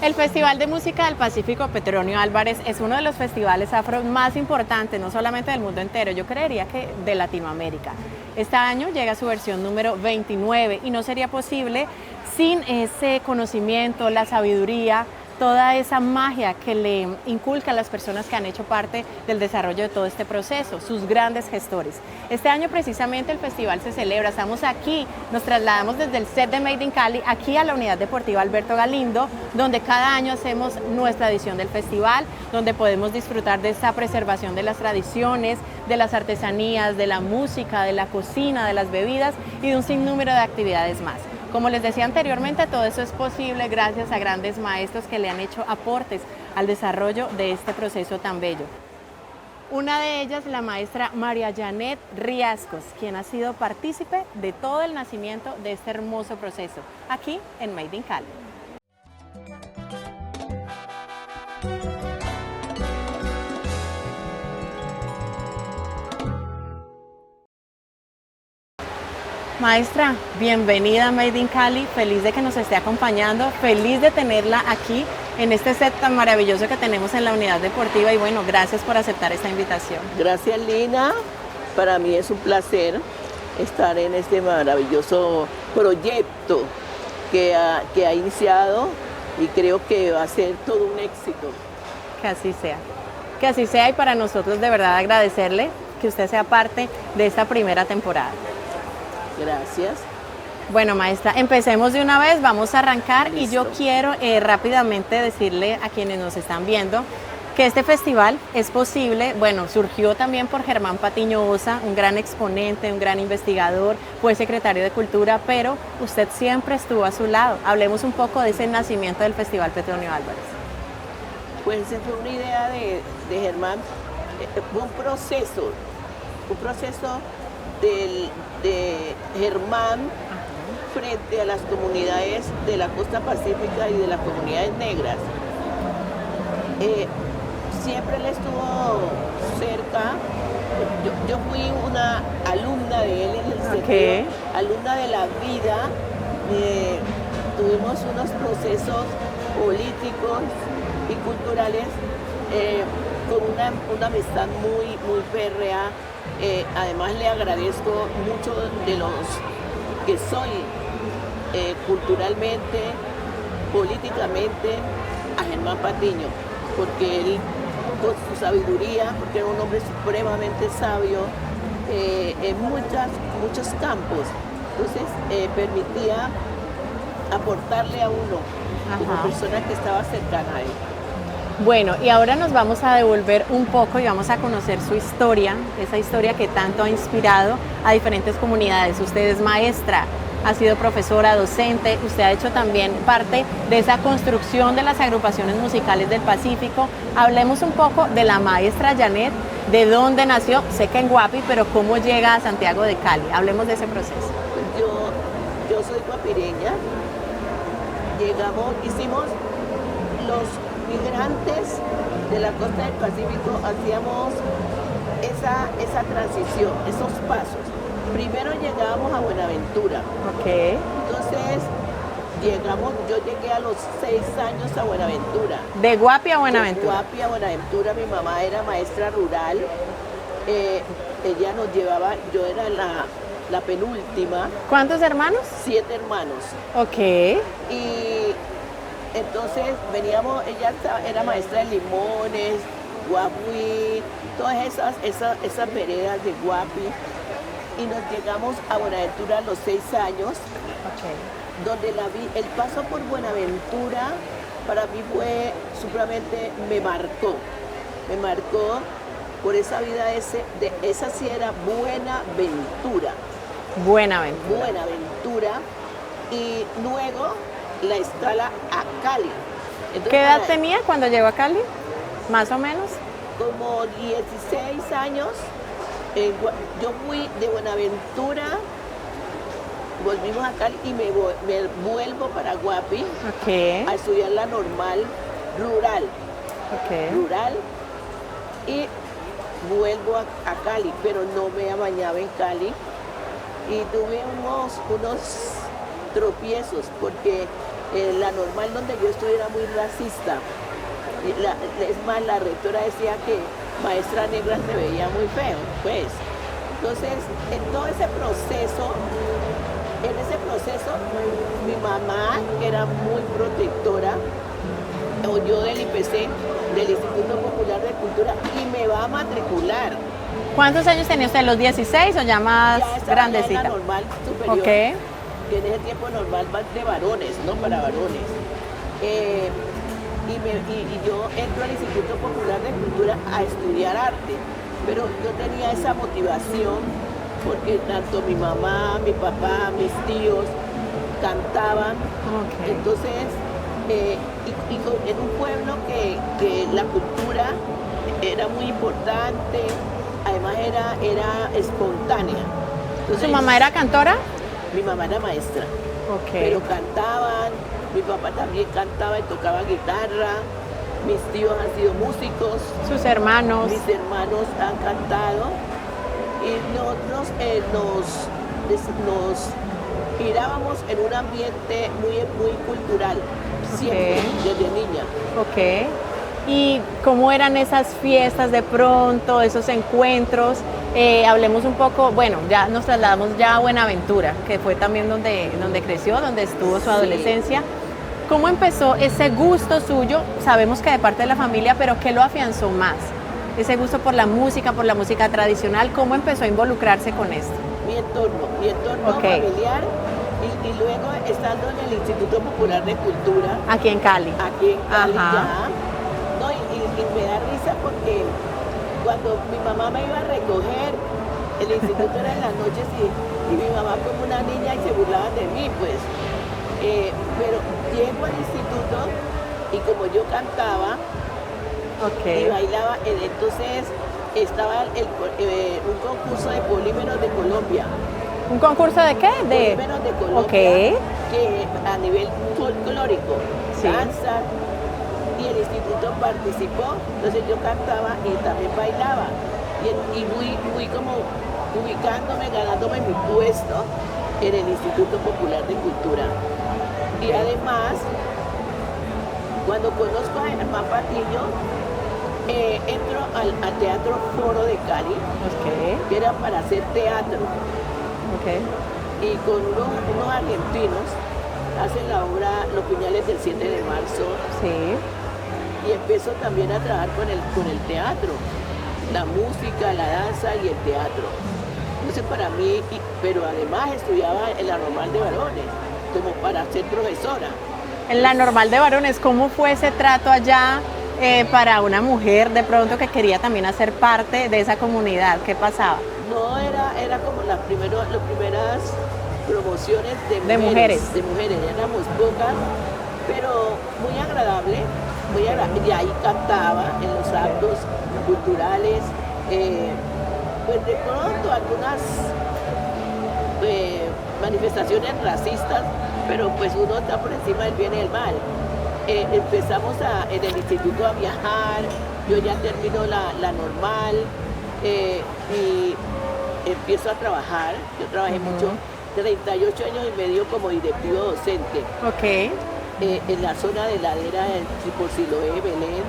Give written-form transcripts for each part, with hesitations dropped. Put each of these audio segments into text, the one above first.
El Festival de Música del Pacífico Petronio Álvarez es uno de los festivales afro más importantes, no solamente del mundo entero, yo creería que de Latinoamérica. Este año llega a su versión número 29 y no sería posible sin ese conocimiento, la sabiduría, toda esa magia que le inculcan las personas que han hecho parte del desarrollo de todo este proceso, sus grandes gestores. Este año precisamente el festival se celebra, estamos aquí, nos trasladamos desde el set de Made in Cali aquí a la Unidad Deportiva Alberto Galindo, donde cada año hacemos nuestra edición del festival, donde podemos disfrutar de esta preservación de las tradiciones, de las artesanías, de la música, de la cocina, de las bebidas y de un sinnúmero de actividades más. Como les decía anteriormente, todo eso es posible gracias a grandes maestros que le han hecho aportes al desarrollo de este proceso tan bello. Una de ellas, la maestra María Janet Riascos, quien ha sido partícipe de todo el nacimiento de este hermoso proceso, aquí en Made in Cali. Maestra, bienvenida a Made in Cali, feliz de que nos esté acompañando, feliz de tenerla aquí en este set tan maravilloso que tenemos en la unidad deportiva y bueno, gracias por aceptar esta invitación. Gracias, Lina, para mí es un placer estar en este maravilloso proyecto que ha iniciado y creo que va a ser todo un éxito. Que así sea y para nosotros de verdad agradecerle que usted sea parte de esta primera temporada. Gracias. Bueno, maestra, empecemos de una vez, vamos a arrancar. Listo. Y yo quiero rápidamente decirle a quienes nos están viendo que este festival es posible, bueno, surgió también por Germán Patiño Osa, un gran exponente, un gran investigador, fue secretario de Cultura, pero usted siempre estuvo a su lado. Hablemos un poco de ese nacimiento del Festival Petronio Álvarez. Pues esa fue una idea de Germán, fue un proceso de Germán frente a las comunidades de la costa pacífica y de las comunidades negras. Siempre él estuvo cerca. Yo fui una alumna de él en el sentido, alumna de la vida. Tuvimos unos procesos políticos y culturales con una amistad muy férrea. Además le agradezco mucho de los que soy culturalmente, políticamente a Germán Patiño, porque él con su sabiduría, porque era un hombre supremamente sabio en muchos campos, entonces permitía aportarle a uno como persona que estaba cercana a él. Bueno, y ahora nos vamos a devolver un poco y vamos a conocer su historia, esa historia que tanto ha inspirado a diferentes comunidades. Usted es maestra, ha sido profesora, docente, usted ha hecho también parte de esa construcción de las agrupaciones musicales del Pacífico. Hablemos un poco de la maestra Janet, de dónde nació, sé que en Guapi, pero cómo llega a Santiago de Cali. Hablemos de ese proceso. Yo soy guapireña, hicimos los migrantes de la costa del Pacífico, hacíamos esa transición, esos pasos. Primero llegábamos a Buenaventura. Entonces yo llegué a los 6 años a Buenaventura. ¿De Guapi a Buenaventura? De Guapi a Buenaventura, mi mamá era maestra rural. Ella nos llevaba, yo era la penúltima. ¿Cuántos hermanos? 7 hermanos. Y entonces veníamos, ella era maestra de Limones, Guapi, todas esas veredas de Guapi. Y nos llegamos a Buenaventura a los 6 años, donde el paso por Buenaventura para mí fue supremamente, me marcó por esa vida, esa sí era Buenaventura. Y luego la escala a Cali. Entonces, ¿qué edad tenía cuando llegó a Cali? ¿Más o menos? Como 16 años. Yo fui de Buenaventura, volvimos a Cali y me vuelvo para Guapi a estudiar la normal rural. Y vuelvo a Cali, pero no me bañaba en Cali. Y tuve unos tropiezos porque La normal donde yo estudié era muy racista. Es más, la rectora decía que maestra negra se veía muy feo, pues. Entonces, en ese proceso, mi mamá, que era muy protectora, oyó del IPC, del Instituto Popular de Cultura, y me va a matricular. ¿Cuántos años tenía usted? ¿Los 16 o ya más Ya estaba grandecita? en la normal superior. Ok. Que en ese tiempo normal va de varones, no para varones. Y yo entro al Instituto Popular de Cultura a estudiar arte, pero yo tenía esa motivación porque tanto mi mamá, mi papá, mis tíos cantaban. Ok. Entonces, en un pueblo que la cultura era muy importante, además era espontánea. Entonces, ¿Su mamá era cantora? mi mamá era maestra, Ok. pero cantaban, mi papá también cantaba y tocaba guitarra, mis tíos han sido músicos, ¿Sus hermanos? mis hermanos han cantado y nosotros nos girábamos en un ambiente muy cultural, siempre, desde niña. Ok. ¿Y cómo eran esas fiestas de pronto, esos encuentros? Hablemos un poco, bueno, ya nos trasladamos ya a Buenaventura, que fue también donde creció, donde estuvo su adolescencia. ¿Cómo empezó ese gusto suyo? Sabemos que de parte de la familia, pero ¿qué lo afianzó más? Ese gusto por la música tradicional, ¿cómo empezó a involucrarse con esto? Mi entorno Ok. familiar y luego estando en el Instituto Popular de Cultura, Aquí en Cali. aquí en Cali Ajá. ya. No, y me da risa porque cuando mi mamá me iba a recoger, el instituto era en las noches y mi mamá como una niña y se burlaban de mí, pues. Pero llego al instituto y como yo cantaba Ok. y bailaba, entonces estaba un concurso de polímeros de Colombia. ¿Un concurso de qué? Polímeros de Colombia, Ok. que a nivel folclórico, Sí. danza, y el instituto participó, entonces yo cantaba y también bailaba, y fui como ubicándome, ganándome mi puesto en el Instituto Popular de Cultura. Y además, cuando conozco a Germán Patiño, entro al Teatro Foro de Cali, Ok. que era para hacer teatro, Ok. y con unos argentinos hacen la obra Los Puñales del 7 de marzo, Sí. y empiezo también a trabajar con el teatro, la música, la danza y el teatro. Entonces para mí, pero además estudiaba en la normal de varones, como para ser profesora. En la normal de varones, ¿cómo fue ese trato allá para una mujer de pronto que quería también hacer parte de esa comunidad? ¿Qué pasaba? No, era como las primeras promociones De mujeres. De mujeres, éramos pocas, pero muy agradable, y ahí cantaba en los actos culturales, pues de pronto algunas manifestaciones racistas, pero pues uno está por encima del bien y del mal. Empezamos en el instituto a viajar, yo ya termino la normal, y empiezo a trabajar. Yo trabajé mucho, 38 años y medio como directivo docente. Ok. En la zona de ladera por Siloé, Belén,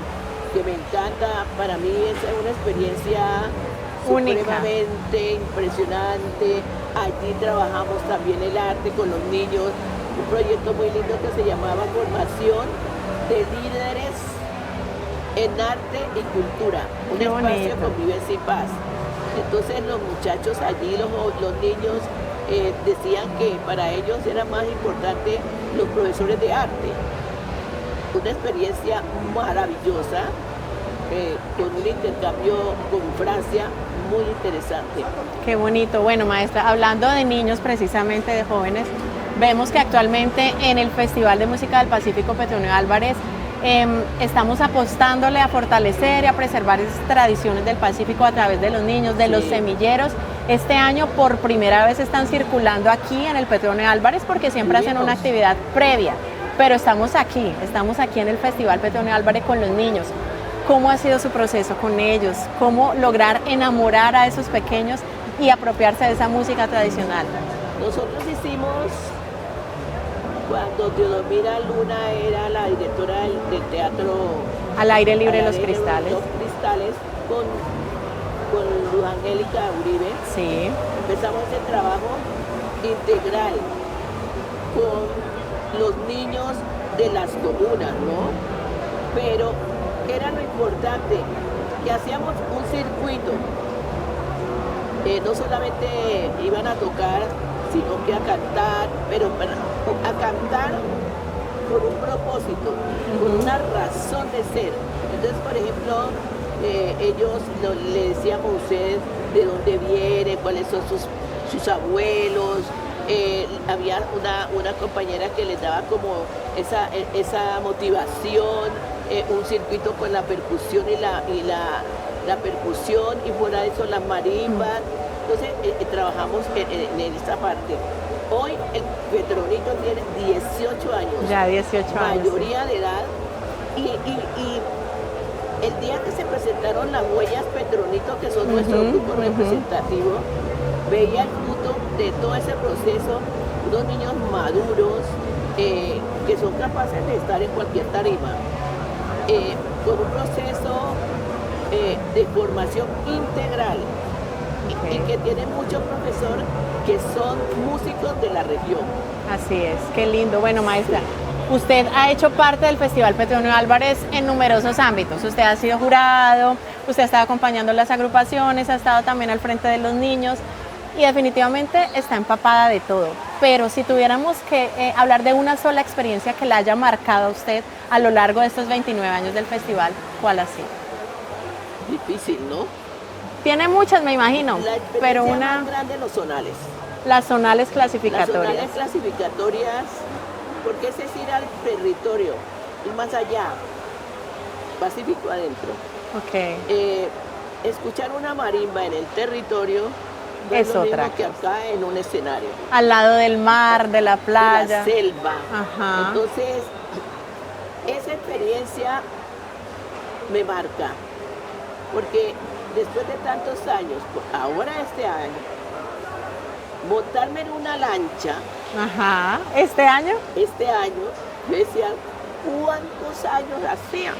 que me encanta. Para mí es una experiencia Única. supremamente impresionante. Allí trabajamos también el arte con los niños, un proyecto muy lindo que se llamaba Formación de Líderes en Arte y Cultura, un Qué espacio de bonito. convivencia y paz. Entonces los muchachos allí, los niños, decían que para ellos era más importante los profesores de arte. Una experiencia maravillosa, con un intercambio con Francia muy interesante. Qué bonito. Bueno, maestra, hablando de niños, precisamente de jóvenes, vemos que actualmente en el Festival de Música del Pacífico Petronio Álvarez estamos apostándole a fortalecer y a preservar esas tradiciones del Pacífico a través de los niños, de los semilleros. Este año por primera vez están circulando aquí en el Petronio Álvarez porque siempre hacen una actividad previa, pero estamos aquí en el Festival Petronio Álvarez con los niños. ¿Cómo ha sido su proceso con ellos? ¿Cómo lograr enamorar a esos pequeños y apropiarse de esa música tradicional? Nosotros hicimos cuando Teodomira Luna era la directora del teatro Al aire libre al los aire, cristales. Los Cristales, con Luz Angélica Uribe. Sí. Empezamos ese trabajo integral con los niños de las comunas, ¿no? Pero era lo importante, que hacíamos un circuito. No solamente iban a tocar, sino que a cantar, pero a cantar con un propósito, con una razón de ser. Entonces, por ejemplo, ellos le decíamos a ustedes de dónde viene, cuáles son sus abuelos. Había una compañera que les daba como esa motivación, un circuito con la percusión y la percusión, y fuera de eso las marimbas. Entonces trabajamos en esta parte. Hoy el Petronito tiene 18 años. Ya 18 años. Mayoría de edad. Y el día que se presentaron las huellas Petronito, que son nuestro grupo representativo, veía el fruto de todo ese proceso, unos niños maduros que son capaces de estar en cualquier tarima, con un proceso de formación integral y que tienen muchos profesores que son músicos de la región. Así es, qué lindo. Bueno, maestra, usted ha hecho parte del Festival Petronio Álvarez en numerosos ámbitos. Usted ha sido jurado, usted ha estado acompañando las agrupaciones, ha estado también al frente de los niños y definitivamente está empapada de todo. Pero si tuviéramos que hablar de una sola experiencia que la haya marcado a usted a lo largo de estos 29 años del festival, ¿cuál ha sido? Difícil, ¿no? Tiene muchas, me imagino, La pero experiencia una... más grande, los zonales. Las zonales Las clasificatorias. zonales clasificatorias, porque es ir al territorio, ir más allá, Pacífico adentro. Ok. Escuchar una marimba en el territorio no es Es lo otra mismo que acá en un escenario. Al lado del mar, de la De playa. la selva. Ajá. Entonces, esa experiencia me marca, porque después de tantos años, ahora este año, montarme en una lancha, Ajá. ¿Este año? yo decía, ¿cuántos años hacía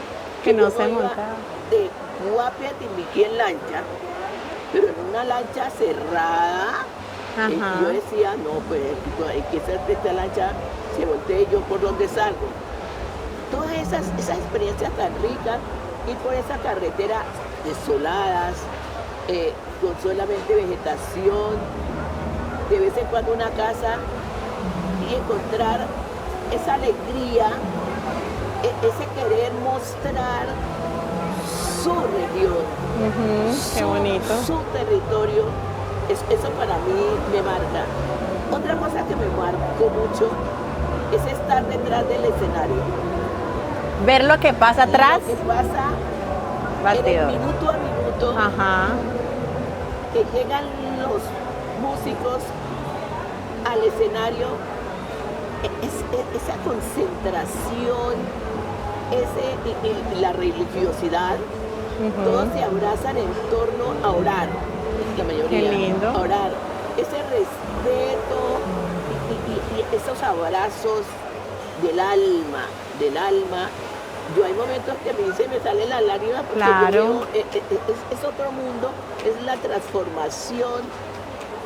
Que no yo se iba montaba. de Guapi a Timbiquí en lancha, pero en una lancha cerrada? Ajá. Yo decía, no, pues hay que hacer esta lancha, se voltee yo por donde salgo. Todas esas experiencias tan ricas, ir por esa carretera desoladas, con solamente vegetación, de vez en cuando una casa, y encontrar esa alegría, ese querer mostrar su región, Qué bonito. su territorio. Eso para mí me marca. Otra cosa que me marcó mucho es estar detrás del escenario. Ver lo que pasa atrás. Lo que pasa en el Bastidor. minuto a minuto, Ajá. que llegan los músicos al escenario, esa concentración, y la religiosidad, todos se abrazan en torno a orar, la mayoría. Qué lindo. A orar. Ese respeto y esos abrazos del alma. Yo hay momentos que a mí se me salen las lágrimas porque Claro. yo veo, es otro mundo, es la transformación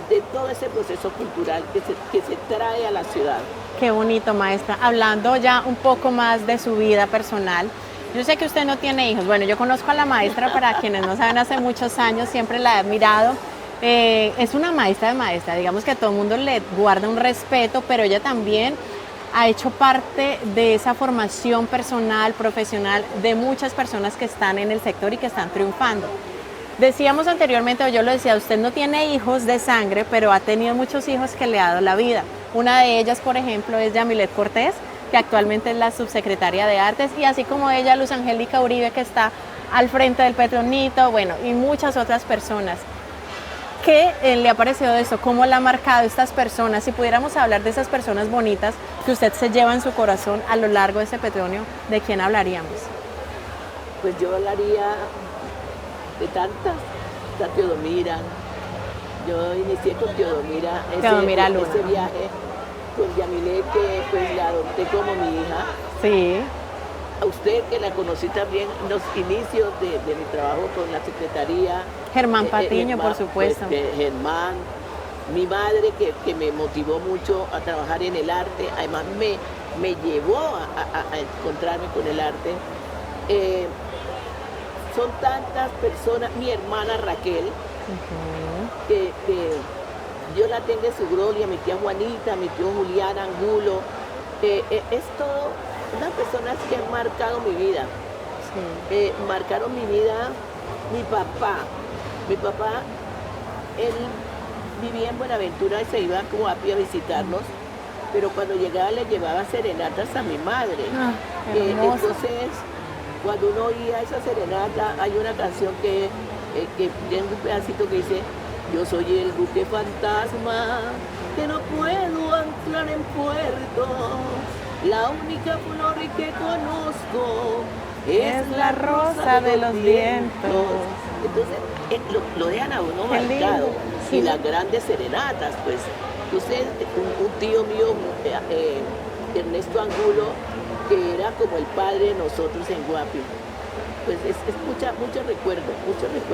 de todo ese proceso cultural que se trae a la ciudad. Qué bonito, maestra. Hablando ya un poco más de su vida personal, yo sé que usted no tiene hijos. Bueno, yo conozco a la maestra, para quienes no saben, hace muchos años, siempre la he admirado. Es una maestra de maestra, digamos que todo el mundo le guarda un respeto, pero ella también ha hecho parte de esa formación personal, profesional, de muchas personas que están en el sector y que están triunfando. Decíamos anteriormente, o yo lo decía, usted no tiene hijos de sangre, pero ha tenido muchos hijos que le ha dado la vida. Una de ellas, por ejemplo, es Yamilet Cortés, que actualmente es la subsecretaria de Artes, y así como ella, Luz Angélica Uribe, que está al frente del Petronito, bueno, y muchas otras personas. ¿Qué le ha parecido de eso? ¿Cómo la ha marcado estas personas? Si pudiéramos hablar de esas personas bonitas que usted se lleva en su corazón a lo largo de ese Petronio, ¿de quién hablaríamos? Pues yo hablaría de tantas, está Teodomira. Yo inicié con Teodomira Teodomira Luna. ese viaje con Yamilet, que pues la adopté como mi hija. Sí. A usted, que la conocí también en los inicios de mi trabajo con la secretaría. Germán Patiño, por supuesto. Pues, Germán, mi madre que me motivó mucho a trabajar en el arte, además me llevó a encontrarme con el arte. Son tantas personas, mi hermana Raquel, que Dios la tenga en su gloria, mi tía Juanita, mi tío Julián Angulo, es todo unas personas que han marcado mi vida. Sí. Marcaron mi vida, mi papá, él vivía en Buenaventura y se iba como a pie a visitarnos, pero cuando llegaba le llevaba serenatas a mi madre. Entonces, cuando uno oía esa serenata, hay una canción que tiene un pedacito que dice: yo soy el buque fantasma que no puedo anclar en puerto, la única flor que conozco es la rosa de los vientos. Entonces lo dejan a uno marcado. Sí. Y las grandes serenatas, pues. Entonces un tío mío, Ernesto Angulo, que era como el padre de nosotros en Guapi, pues es mucho recuerdo.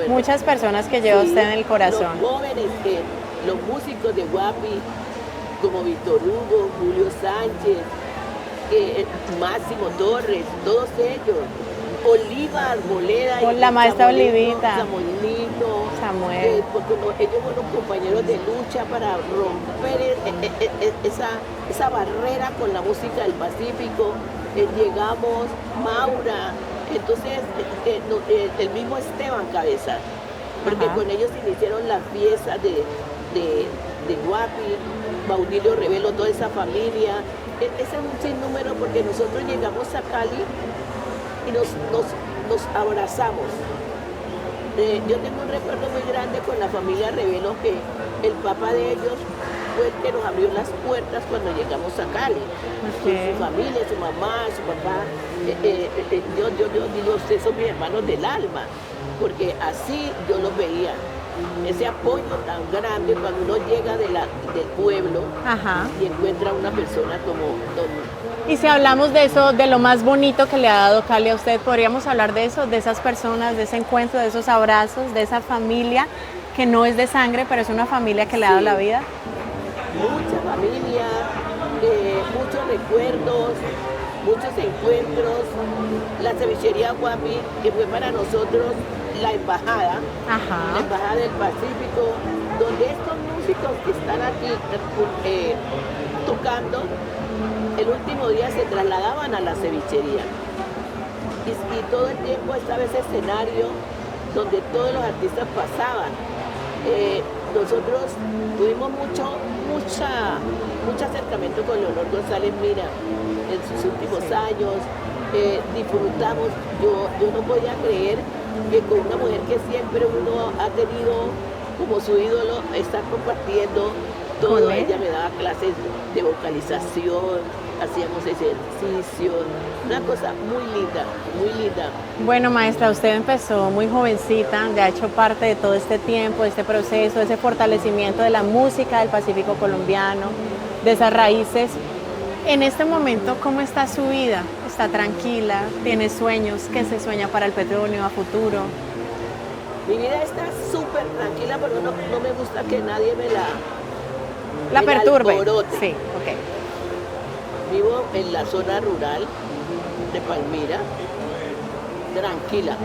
Muchas personas que lleva usted en el corazón. Los jóvenes, los músicos de Guapi, como Víctor Hugo, Julio Sánchez, Máximo Torres, todos ellos. Oliva Arboleda. Con la maestra Olivita. Samuel. Porque ellos fueron compañeros de lucha para romper esa barrera con la música del Pacífico. Llegamos, Maura, entonces el mismo Esteban Cabeza, porque con ellos iniciaron las fiestas de Guapi, Baudilio Revelo, toda esa familia. Ese es un sinnúmero, porque nosotros llegamos a Cali y nos abrazamos. Yo tengo un recuerdo muy grande con la familia Revelo, que el papá de ellos fue el que nos abrió las puertas cuando llegamos a Cali. Okay. Su familia, su mamá, su papá. Yo digo, ustedes son mis hermanos del alma, porque así yo los veía. Ese apoyo tan grande cuando uno llega del pueblo. Ajá. Y encuentra a una persona como don. Y si hablamos de eso, de lo más bonito que le ha dado Cali a usted, ¿podríamos hablar de eso, de esas personas, de ese encuentro, de esos abrazos, de esa familia que no es de sangre, pero es una familia que le ha dado la vida? Mucha familia, muchos recuerdos, muchos encuentros. La cevichería Guapi, que fue para nosotros la embajada, la embajada del Pacífico, donde estos músicos que están aquí tocando, el último día se trasladaban a la cevichería. Y todo el tiempo estaba ese escenario donde todos los artistas pasaban. Nosotros tuvimos mucho acercamiento con Leonor González Mira en sus últimos años. Disfrutamos. Yo no podía creer que con una mujer que siempre uno ha tenido como su ídolo, estar compartiendo todo. Ella me daba clases de vocalización, hacíamos ejercicio, una cosa muy linda, muy linda. Bueno, maestra, usted empezó muy jovencita, ya ha hecho parte de todo este tiempo, de este proceso, de ese fortalecimiento de la música del Pacífico colombiano, de esas raíces. En este momento, ¿cómo está su vida? ¿Está tranquila? ¿Tiene sueños? ¿Qué se sueña para el Petronio a futuro? Mi vida está súper tranquila, pero no me gusta que nadie me la perturbe. Alborote. Sí, ok. Vivo en la zona rural de Palmira, tranquila.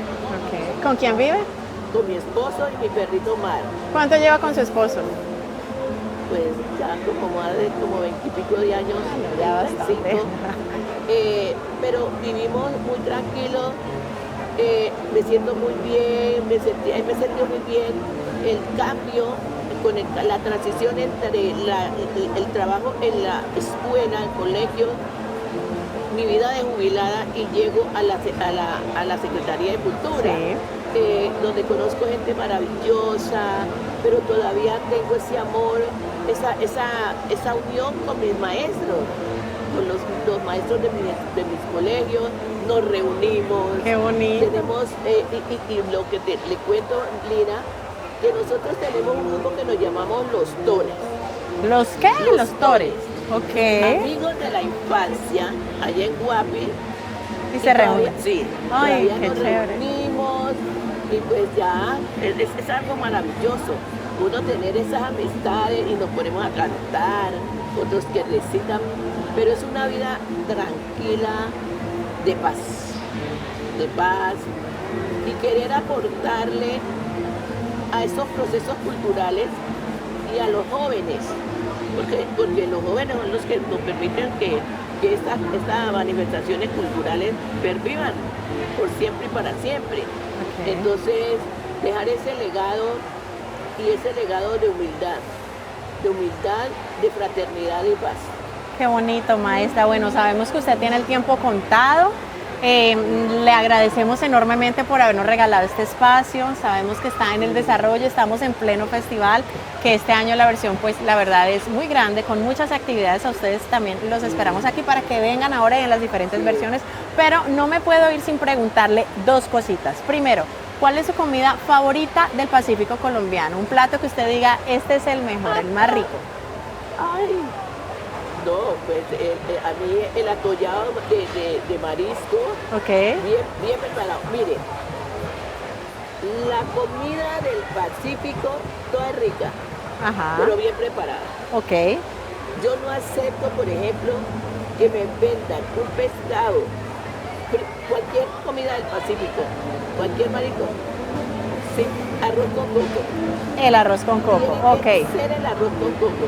Okay. ¿Con quién vive? Con mi esposo y mi perrito Mar. ¿Cuánto lleva con su esposo? Pues ya más de 20 y pico de años. Bueno, ya bastante. Pero vivimos muy tranquilos. Me siento muy bien, me sentí muy bien. El cambio con la transición entre el trabajo en la escuela, el colegio, mi vida de jubilada, y llego a la Secretaría de Cultura, sí. Donde conozco gente maravillosa, pero todavía tengo ese amor, esa unión con mis maestros, con los maestros de mis colegios. Nos reunimos. Qué bonito. Tenemos, y lo que le cuento, Lina, que nosotros tenemos un grupo que nos llamamos Los Tores. ¿Los qué? Los Tores. Ok. amigos de la infancia, allá en Guapi. Y se todavía- reúnen. Sí, Ay, todavía qué nos chévere. reunimos y pues ya es algo maravilloso. Uno tener esas amistades y nos ponemos a cantar, otros que recitan, pero es una vida tranquila, de paz, y querer aportarle a esos procesos culturales y a los jóvenes, porque los jóvenes son los que nos permiten que estas manifestaciones culturales pervivan por siempre y para siempre. Ok. Entonces, dejar ese legado y ese legado de humildad, de fraternidad y paz. Qué bonito, maestra. Bueno, sabemos que usted tiene el tiempo contado. Le agradecemos enormemente por habernos regalado este espacio. Sabemos que está en el desarrollo, estamos en pleno festival, que este año la versión, pues la verdad es muy grande, con muchas actividades. A ustedes también los esperamos aquí para que vengan ahora en las diferentes versiones. Pero no me puedo ir sin preguntarle dos cositas. Primero, ¿cuál es su comida favorita del Pacífico colombiano? Un plato que usted diga, este es el mejor, el más rico. Ay, no, pues a mí el atollado de marisco, Ok, bien preparado. Mire, la comida del Pacífico toda es rica, ajá, pero bien preparada. ok, Yo no acepto, por ejemplo, que me vendan un pescado, cualquier comida del Pacífico, cualquier marisco, sin arroz con coco. el arroz con coco, ok. Tiene que ser el arroz con coco.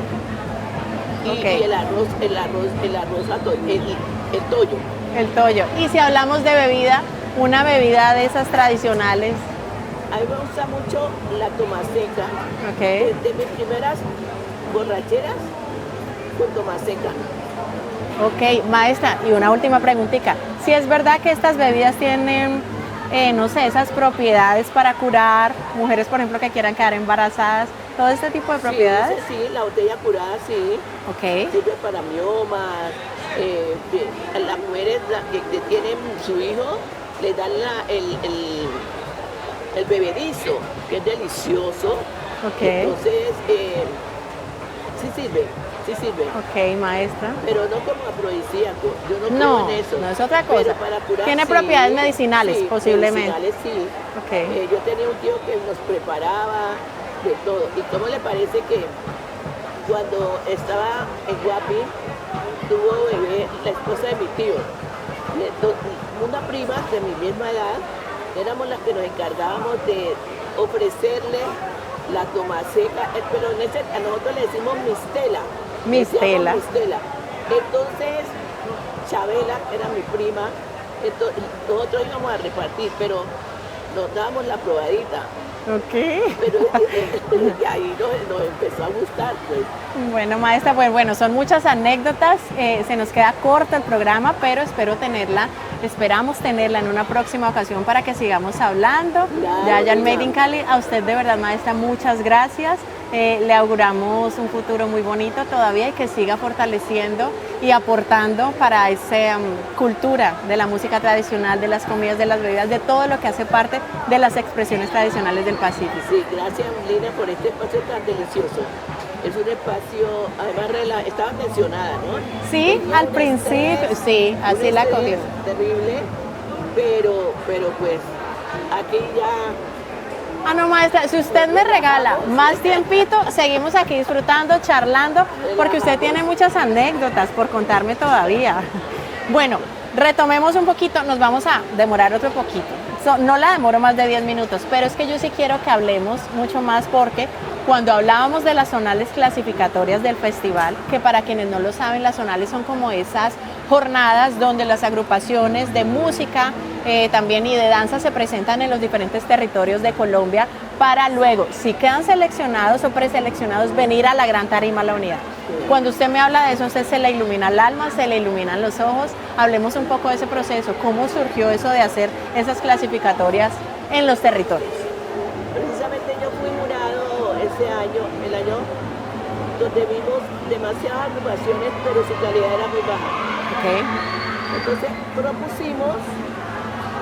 Y, Ok. y el arroz el tollo. El toyo. Y si hablamos de bebida, una bebida de esas tradicionales, A mí me gusta mucho la tomaseca. ok, De mis primeras borracheras con tomaseca. ok, maestra, y una última preguntita. Si es verdad que estas bebidas tienen, no sé, esas propiedades para curar mujeres, por ejemplo, que quieran quedar embarazadas, todo este tipo de propiedades. Sí, la botella curada sí, Ok, sirve para miomas. A las mujeres que tienen su hijo le dan el bebedizo, que es delicioso. ok, Entonces, sí sirve. ok, maestra. Pero no como afrodisíaco, yo no No, creo en eso. no es otra Pero cosa. para curar, Tiene sí, propiedades medicinales, sí, posiblemente. medicinales sí. Ok. Yo tenía un tío que nos preparaba de todo. ¿Y cómo le parece que cuando estaba en Guapi, tuvo bebé la esposa de mi tío? Una prima de mi misma edad, éramos las que nos encargábamos de ofrecerle la tomaseca, pero a nosotros le decimos mistela. Mistela. Decíamos mistela. Entonces, Chabela, que era mi prima, nosotros íbamos a repartir, pero nos dábamos la probadita. Ok. Pero y ahí nos empezó a gustar, pues. Bueno, maestra, pues bueno, son muchas anécdotas, se nos queda corto el programa, pero esperamos tenerla en una próxima ocasión para que sigamos hablando. Claro, Ya en Lina. Made in Cali, a usted de verdad, maestra, muchas gracias. Le auguramos un futuro muy bonito todavía y que siga fortaleciendo y aportando para esa cultura de la música tradicional, de las comidas, de las bebidas, de todo lo que hace parte de las expresiones tradicionales del Pacífico. Sí, gracias, Lina, por este espacio tan delicioso. Es un espacio, además, estaba mencionada, ¿no? Sí, Tenía al un principio, estrés, sí, así un la estrés cogió. terrible, pero pues aquí ya. Ah, no, maestra, si usted me regala más tiempito, seguimos aquí disfrutando, charlando, porque usted tiene muchas anécdotas por contarme todavía. Bueno, retomemos un poquito, nos vamos a demorar otro poquito. No la demoro más de 10 minutos, pero es que yo sí quiero que hablemos mucho más porque cuando hablábamos de las zonales clasificatorias del festival, que para quienes no lo saben, las zonales son como esas jornadas donde las agrupaciones de música también y de danza se presentan en los diferentes territorios de Colombia para luego, si quedan seleccionados o preseleccionados, venir a la gran tarima La Unidad. Cuando usted me habla de eso, a usted se le ilumina el alma, se le iluminan los ojos. Hablemos un poco de ese proceso, cómo surgió eso de hacer esas clasificatorias en los territorios. Precisamente yo fui jurado ese año, el año donde vimos demasiadas agrupaciones, pero su calidad era muy baja. Okay. Entonces propusimos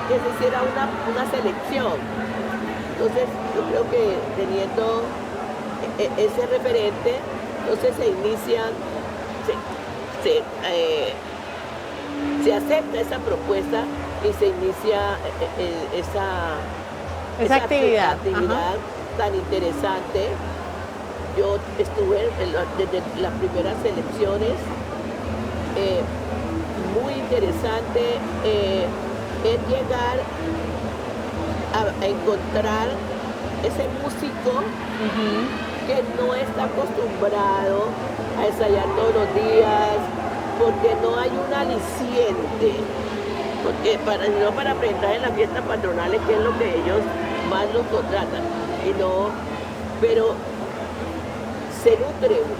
que se hiciera una selección. Entonces yo creo que teniendo ese referente, entonces se inician, se acepta esa propuesta y se inicia Esa actividad. actividad tan interesante. Yo estuve desde las primeras elecciones, muy interesante, es llegar a encontrar ese músico que no está acostumbrado a ensayar todos los días, porque no hay un aliciente, porque no para presentar en las fiestas patronales, que es lo que ellos más los contratan, pero se nutre uno.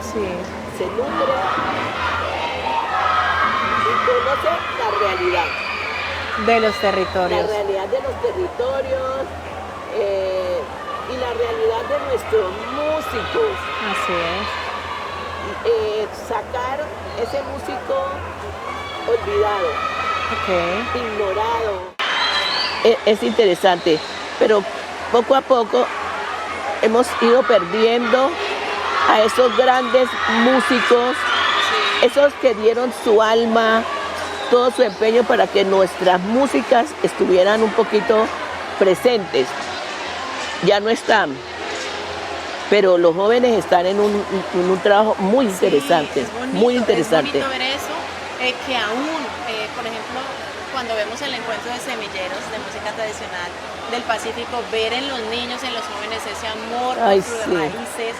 Sí. Se nutre y conoce la realidad. De los territorios. La realidad de los territorios y la realidad de nuestros músicos. Así es. Sacar ese músico olvidado, ignorado. Es interesante, pero poco a poco hemos ido perdiendo a esos grandes músicos, esos que dieron su alma, todo su empeño para que nuestras músicas estuvieran un poquito presentes. Ya no están, pero los jóvenes están en un trabajo muy interesante, es bonito, muy interesante. Es bonito ver eso, que aún, por ejemplo, cuando vemos el encuentro de semilleros de música tradicional del Pacífico, ver en los niños, en los jóvenes ese amor por sus raíces,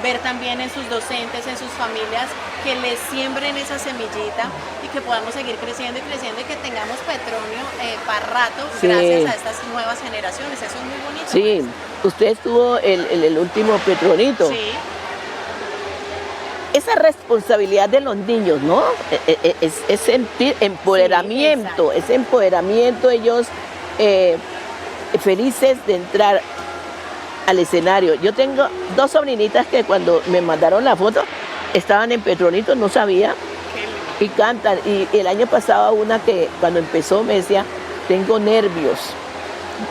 ver también en sus docentes, en sus familias, que les siembren esa semillita y que podamos seguir creciendo y que tengamos Petronio para rato gracias a estas nuevas generaciones. Eso es muy bonito. Sí, usted estuvo el último Petronito. Sí. Esa responsabilidad de los niños, ¿no? Es sentir empoderamiento, sí, ese empoderamiento, ellos felices de entrar al escenario. Yo tengo dos sobrinitas que cuando me mandaron la foto estaban en Petronito, no sabía, y cantan. Y el año pasado una que cuando empezó me decía, tengo nervios,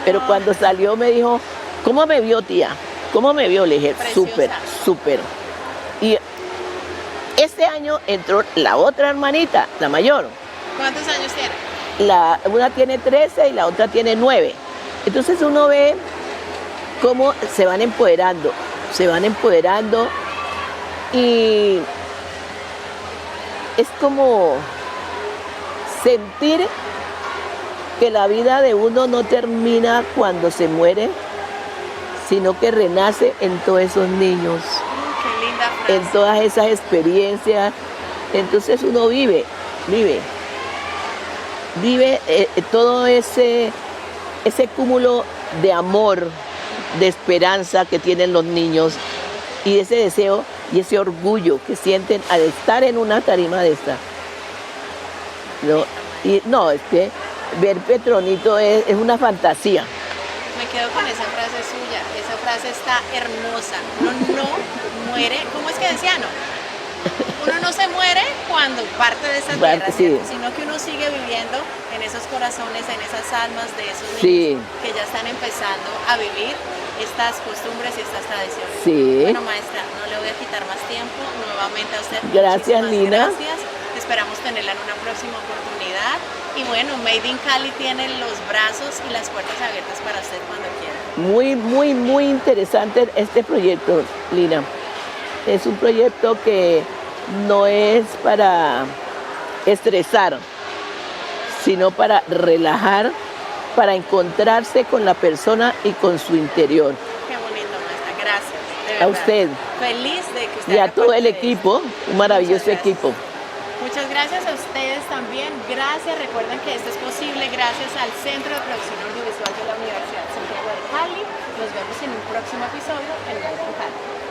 pero cuando salió me dijo, ¿cómo me vio, tía? ¿Cómo me vio? Le dije, súper, súper. Y este año entró la otra hermanita, la mayor. ¿Cuántos años tiene? Una tiene 13 y la otra tiene 9. Entonces uno ve cómo se van empoderando y es como sentir que la vida de uno no termina cuando se muere, sino que renace en todos esos niños, qué linda frase. en todas esas experiencias. Entonces uno vive todo ese cúmulo de amor, de esperanza que tienen los niños y ese deseo y ese orgullo que sienten al estar en una tarima de esta. Es que ver Petronito es una fantasía. Me quedo con esa frase suya, esa frase está hermosa. Uno no muere, ¿cómo es que decía? Uno no se muere cuando parte de esa tierra, sí, sino que uno sigue viviendo en esos corazones, en esas almas de esos niños que ya están empezando a vivir estas costumbres y estas tradiciones. Sí. Bueno, maestra, no le voy a quitar más tiempo. Nuevamente a usted. Gracias, Lina. Gracias. Esperamos tenerla en una próxima oportunidad. Y bueno, Made in Cali tiene los brazos y las puertas abiertas para usted cuando quiera. Muy, muy, muy interesante este proyecto, Lina. Es un proyecto que no es para estresar, sino para relajar, para encontrarse con la persona y con su interior. Qué bonito, maestra. Gracias. De verdad. A usted. Feliz de que usted y a todo el equipo, un maravilloso equipo. Muchas gracias a ustedes también. Gracias. Recuerden que esto es posible gracias al Centro de Producción Audiovisual de la Universidad Santiago de Cali. Nos vemos en un próximo episodio en Made in Cali.